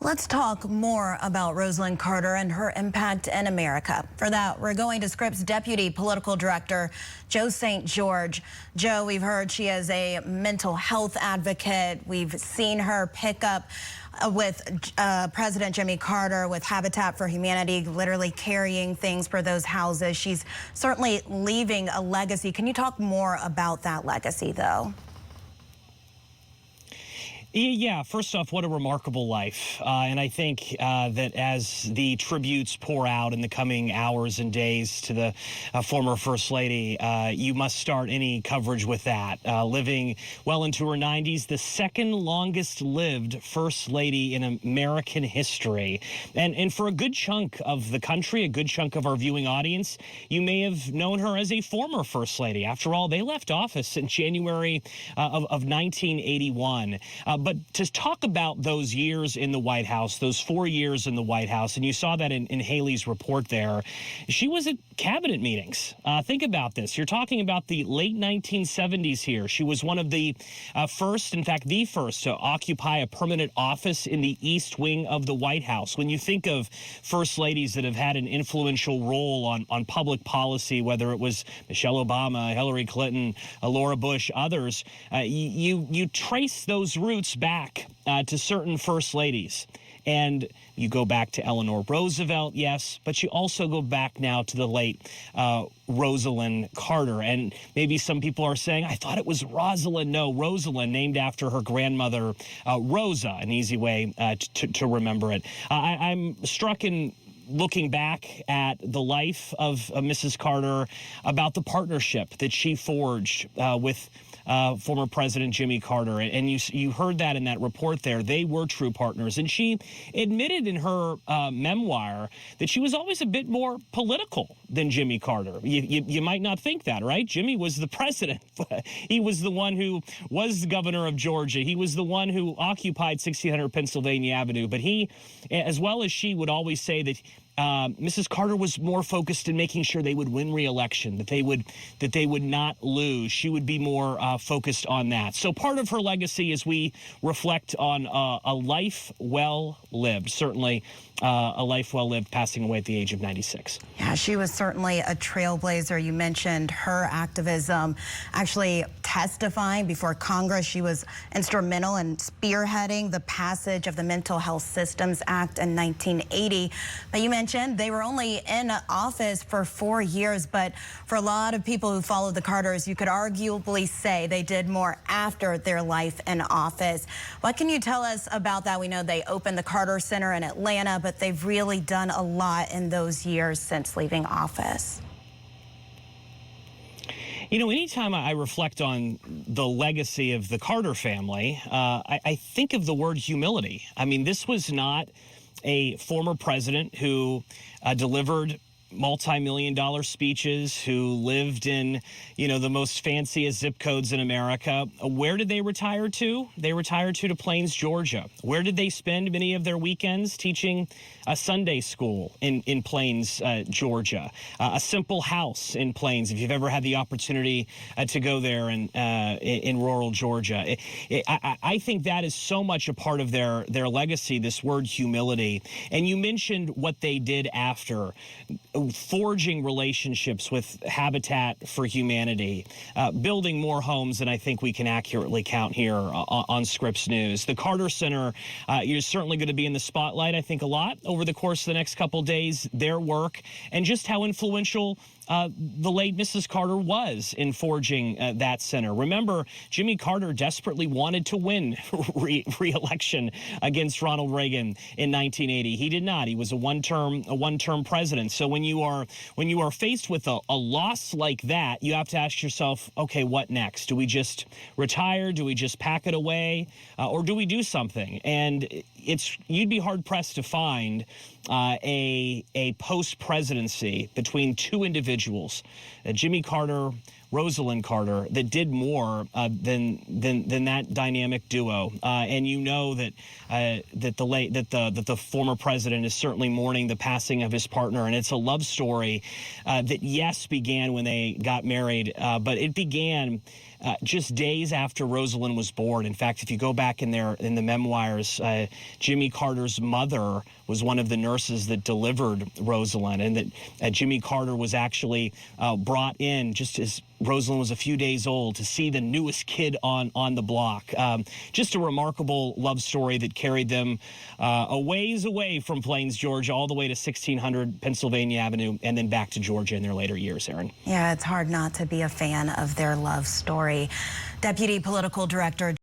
Let's talk more about Rosalynn Carter and her impact in America. For that, we're going to Scripps Deputy Political Director Joe St. George. Joe, we've heard she is a mental health advocate. We've seen her pick up with President Jimmy Carter with Habitat for Humanity, literally carrying things for those houses. She's certainly leaving a legacy. Can you talk more about that legacy, though? Yeah, first off, what a remarkable life. And I think that as the tributes pour out in the coming hours and days to the former First Lady, you must start any coverage with that. Living well into her 90s, the second longest lived First Lady in American history. And for a good chunk of the country, a good chunk of our viewing audience, you may have known her as a former First Lady. After all, they left office in January of 1981. But to talk about those years in the White House, those 4 years in the White House, and you saw that in Haley's report there, she was at cabinet meetings. Think about this. You're talking about the late 1970s here. She was one of the first, in fact, the first to occupy a permanent office in the East Wing of the White House. When you think of First Ladies that have had an influential role on public policy, whether it was Michelle Obama, Hillary Clinton, Laura Bush, others, you trace those roots back to certain First Ladies. And you go back to Eleanor Roosevelt, yes, but you also go back now to the late Rosalynn Carter. And maybe some people are saying, I thought it was Rosalind. No, Rosalynn, named after her grandmother, Rosa, an easy way to remember it. I'm struck in looking back at the life of Mrs. Carter, about the partnership that she forged with former President Jimmy Carter. And you heard that in that report there. They were true partners. And she admitted in her memoir that she was always a bit more political than Jimmy Carter. You might not think that, right? Jimmy was the president. He was the one who was the governor of Georgia. He was the one who occupied 1600 Pennsylvania Avenue. But he, as well as she, would always say that Mrs. Carter was more focused in making sure they would win re-election, that they would not lose. She would be more focused on that. So part of her legacy as we reflect on a life well lived, certainly a life well lived, passing away at the age of 96. Yeah, she was certainly a trailblazer. You mentioned her activism, actually testifying before Congress. She was instrumental in spearheading the passage of the Mental Health Systems Act in 1980. But you mentioned they were only in office for 4 years, but for a lot of people who followed the Carters, you could arguably say they did more after their life in office. What can you tell us about that? We know they opened the Carter Center in Atlanta, but they've really done a lot in those years since leaving office. You know, anytime I reflect on the legacy of the Carter family, I think of the word humility. I mean, this was not a former president who delivered multi-million-dollar speeches, who lived in, the most fanciest zip codes in America. Where did they retire to? They retired to Plains, Georgia. Where did they spend many of their weekends? Teaching a Sunday school in Plains, Georgia. A simple house in Plains, if you've ever had the opportunity to go there in rural Georgia. I think that is so much a part of their legacy, this word humility. And you mentioned what they did after, forging relationships with Habitat for Humanity, building more homes than I think we can accurately count here on Scripps News. The Carter Center, you're certainly going to be in the spotlight, I think, a lot over the course of the next couple days, their work, and just how influential the late Mrs. Carter was in forging that center. Remember, Jimmy Carter desperately wanted to win re-election against Ronald Reagan in 1980. He did not. He was a one-term president. So when you are faced with a loss like that, you have to ask yourself, okay, what next? Do we just retire? Do we just pack it away? Or do we do something? And you'd be hard-pressed to find a post-presidency between two individuals. Jimmy Carter Rosalind Carter that did more than that dynamic duo. And you know that the former president is certainly mourning the passing of his partner, and it's a love story that yes began when they got married, but it began just days after Rosalind was born. In fact, if you go back in the memoirs, Jimmy Carter's mother was one of the nurses that delivered Rosalind, and that Jimmy Carter was actually brought in just as Rosalind was a few days old to see the newest kid on the block. Just a remarkable love story that carried them a ways away from Plains, Georgia, all the way to 1600 Pennsylvania Avenue, and then back to Georgia in their later years, Aaron. Yeah, it's hard not to be a fan of their love story. Deputy Political Director